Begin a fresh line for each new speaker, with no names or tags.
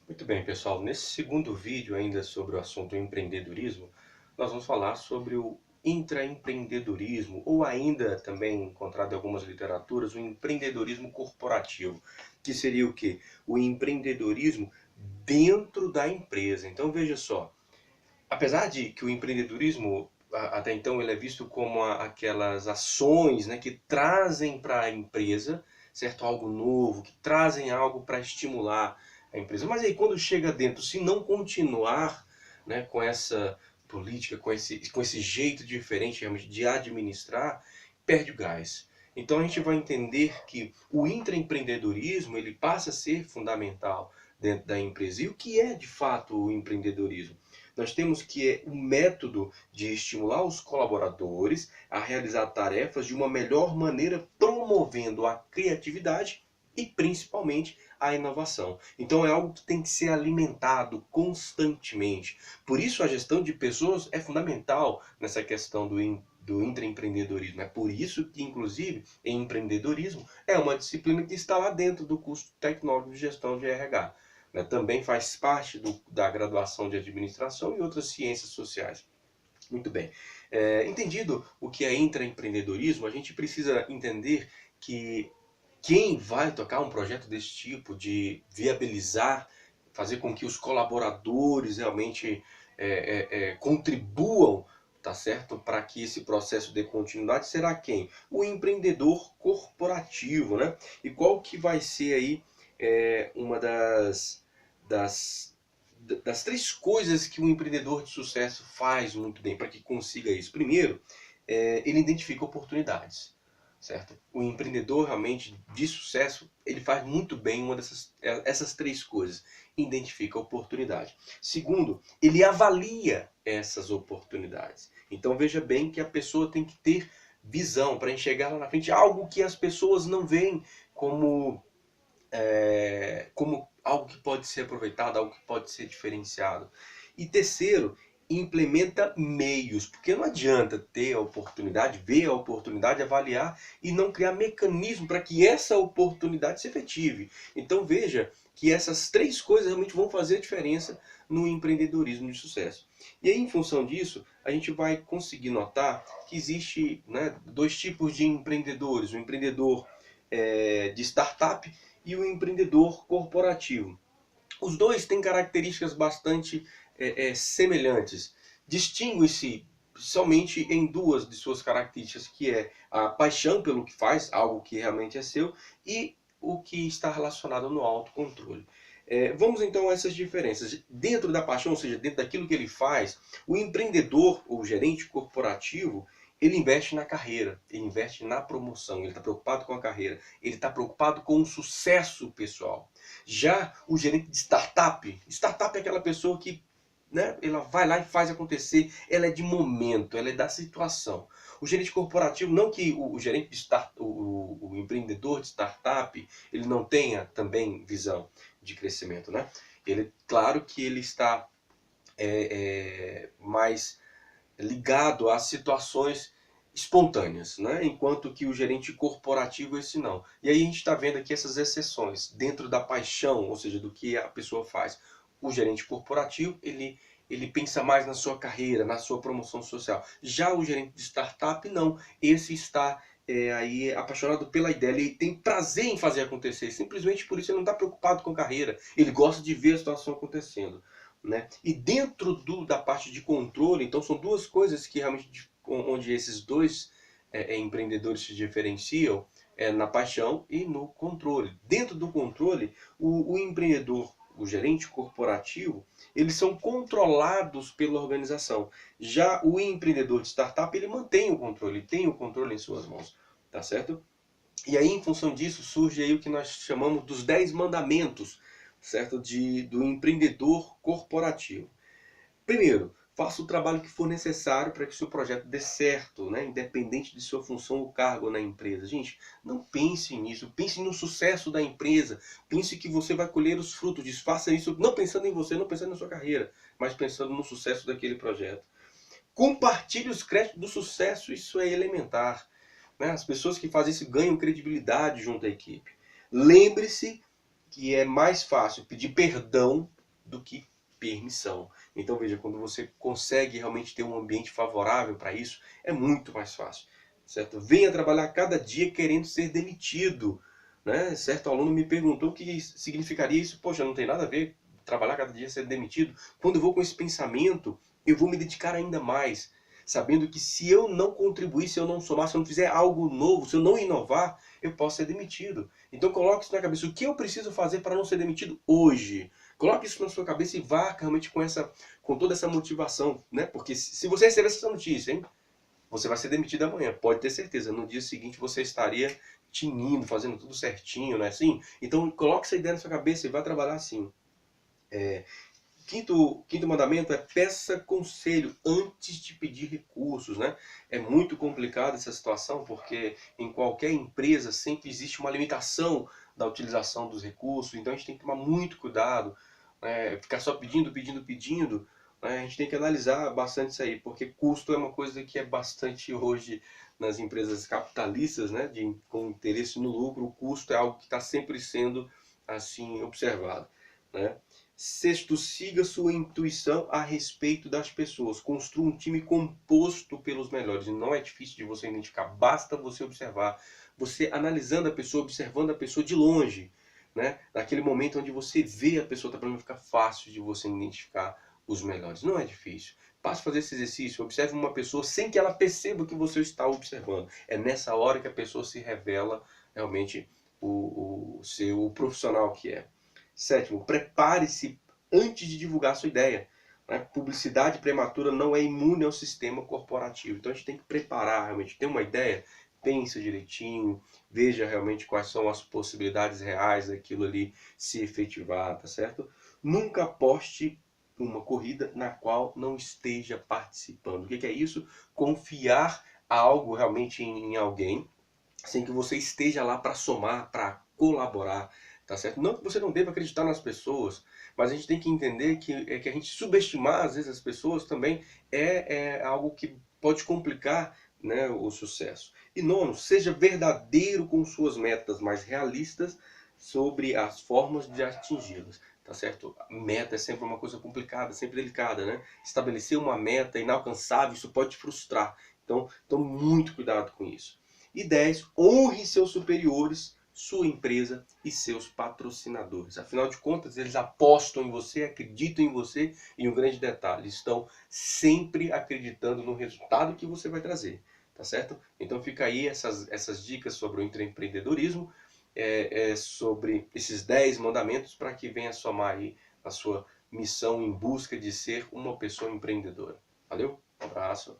Muito bem, pessoal. Nesse segundo vídeo, ainda sobre o assunto empreendedorismo, nós vamos falar sobre o intraempreendedorismo, ou ainda também encontrado em algumas literaturas, o empreendedorismo corporativo, que seria o quê? O empreendedorismo dentro da empresa. Então veja só, apesar de que o empreendedorismo até então ele é visto como aquelas ações, né, que trazem para a empresa, certo, algo novo, que trazem algo para estimular a empresa. Mas aí quando chega dentro, se não continuar, né, com essa política, com esse jeito diferente realmente de administrar, perde o gás. Então a gente vai entender que o intraempreendedorismo ele passa a ser fundamental dentro da empresa. E o que é de fato o empreendedorismo? Nós temos que é um método de estimular os colaboradores a realizar tarefas de uma melhor maneira, promovendo a criatividade e principalmente a inovação. Então é algo que tem que ser alimentado constantemente. Por isso a gestão de pessoas é fundamental nessa questão do intraempreendedorismo. É por isso que, inclusive, em empreendedorismo é uma disciplina que está lá dentro do curso técnico de gestão de RH, né? Também faz parte da graduação de administração e outras ciências sociais. Muito bem. Entendido o que é intraempreendedorismo, a gente precisa entender que quem vai tocar um projeto desse tipo, de viabilizar, fazer com que os colaboradores realmente contribuam, tá certo, para que esse processo dê continuidade, será quem? O empreendedor corporativo, né? E qual que vai ser aí uma das, das três coisas que um empreendedor de sucesso faz muito bem para que consiga isso? Primeiro, ele identifica oportunidades, certo? O empreendedor realmente de sucesso, ele faz muito bem essas três coisas. Identifica a oportunidade. Segundo, ele avalia essas oportunidades. Então veja bem que a pessoa tem que ter visão para enxergar lá na frente algo que as pessoas não veem como como algo que pode ser aproveitado, algo que pode ser diferenciado. E terceiro, implementa meios, porque não adianta ter a oportunidade, ver a oportunidade, avaliar e não criar mecanismo para que essa oportunidade se efetive. Então veja que essas três coisas realmente vão fazer a diferença no empreendedorismo de sucesso. E aí, em função disso, a gente vai conseguir notar que existe, né, dois tipos de empreendedores. O empreendedor de startup e o empreendedor corporativo. Os dois têm características bastante semelhantes. Distingue-se somente em duas de suas características, que é a paixão pelo que faz, algo que realmente é seu, e o que está relacionado no autocontrole. Vamos então a essas diferenças. Dentro da paixão, ou seja, dentro daquilo que ele faz, o empreendedor ou gerente corporativo, ele investe na carreira, ele investe na promoção, ele está preocupado com a carreira, ele está preocupado com o sucesso pessoal. Já o gerente de startup é aquela pessoa que, né, ela vai lá e faz acontecer, ela é de momento, ela é da situação. O gerente corporativo, não que o gerente de o empreendedor de startup, ele não tenha também visão de crescimento, né? Ele, claro que ele está mais ligado a situações espontâneas, né? Enquanto que o gerente corporativo esse não. E aí a gente está vendo aqui essas exceções dentro da paixão, ou seja, do que a pessoa faz. O gerente corporativo, ele pensa mais na sua carreira, na sua promoção social. Já o gerente de startup, não. Esse está aí apaixonado pela ideia, ele tem prazer em fazer acontecer. Simplesmente por isso ele não está preocupado com a carreira. Ele gosta de ver a situação acontecendo, né? E dentro da parte de controle, então são duas coisas que realmente onde esses dois empreendedores se diferenciam, na paixão e no controle. Dentro do controle, o empreendedor, o gerente corporativo, eles são controlados pela organização. Já o empreendedor de startup, ele mantém o controle, tem o controle em suas mãos, tá certo? E aí, em função disso, surge aí o que nós chamamos dos 10 mandamentos, certo? Do empreendedor corporativo. Primeiro, faça o trabalho que for necessário para que o seu projeto dê certo, né? Independente de sua função ou cargo na empresa. Gente, não pense nisso, pense no sucesso da empresa, pense que você vai colher os frutos disso. Faça isso não pensando em você, não pensando na sua carreira, mas pensando no sucesso daquele projeto. Compartilhe os créditos do sucesso, isso é elementar, né? As pessoas que fazem isso ganham credibilidade junto à equipe. Lembre-se que é mais fácil pedir perdão do que permissão. Então veja, quando você consegue realmente ter um ambiente favorável para isso, é muito mais fácil, certo? Venha trabalhar cada dia querendo ser demitido, né? Certo aluno me perguntou o que significaria isso. Poxa, não tem nada a ver trabalhar cada dia ser demitido. Quando eu vou com esse pensamento, eu vou me dedicar ainda mais, sabendo que se eu não contribuir, se eu não somar, se eu não fizer algo novo, se eu não inovar, eu posso ser demitido. Então coloque isso na cabeça. O que eu preciso fazer para não ser demitido hoje? Coloque isso na sua cabeça e vá realmente com toda essa motivação, né? Porque se você receber essa notícia, hein, você vai ser demitido amanhã, pode ter certeza. No dia seguinte você estaria tinindo, fazendo tudo certinho, não é assim? Então coloque essa ideia na sua cabeça e vá trabalhar assim. Quinto mandamento é peça conselho antes de pedir recursos, né? É muito complicado essa situação porque em qualquer empresa sempre existe uma limitação da utilização dos recursos, então a gente tem que tomar muito cuidado, né? Ficar só pedindo, pedindo, pedindo, né? A gente tem que analisar bastante isso aí, porque custo é uma coisa que é bastante hoje nas empresas capitalistas, né? Com interesse no lucro, o custo é algo que está sempre sendo assim observado, né? Sexto, siga sua intuição a respeito das pessoas. Construa um time composto pelos melhores. Não é difícil de você identificar, basta você observar. Você analisando a pessoa, observando a pessoa de longe, né? Naquele momento onde você vê a pessoa trabalhando, fica fácil de você identificar os melhores. Não é difícil. Passe a fazer esse exercício, observe uma pessoa sem que ela perceba que você está observando. É nessa hora que a pessoa se revela realmente o seu profissional que é. Sétimo, prepare-se antes de divulgar sua ideia, né? Publicidade prematura não é imune ao sistema corporativo. Então a gente tem que preparar realmente, ter uma ideia, pensa direitinho, veja realmente quais são as possibilidades reais daquilo ali se efetivar, tá certo? Nunca aposte uma corrida na qual não esteja participando. O que é isso? Confiar algo realmente em alguém, sem que você esteja lá para somar, para colaborar, tá certo? Não que você não deva acreditar nas pessoas, mas a gente tem que entender que a gente subestimar às vezes as pessoas também é algo que pode complicar, né, o sucesso. E nono, seja verdadeiro com suas metas, mas realistas sobre as formas de atingi-las. Tá certo? Meta é sempre uma coisa complicada, sempre delicada, né? Estabelecer uma meta inalcançável, isso pode te frustrar. Então muito cuidado com isso. E 10, honre seus superiores, sua empresa e seus patrocinadores. Afinal de contas, eles apostam em você, acreditam em você e um grande detalhe, estão sempre acreditando no resultado que você vai trazer. Tá certo? Então fica aí essas dicas sobre o intraempreendedorismo, sobre esses 10 mandamentos para que venha somar aí a sua missão em busca de ser uma pessoa empreendedora. Valeu? Um abraço.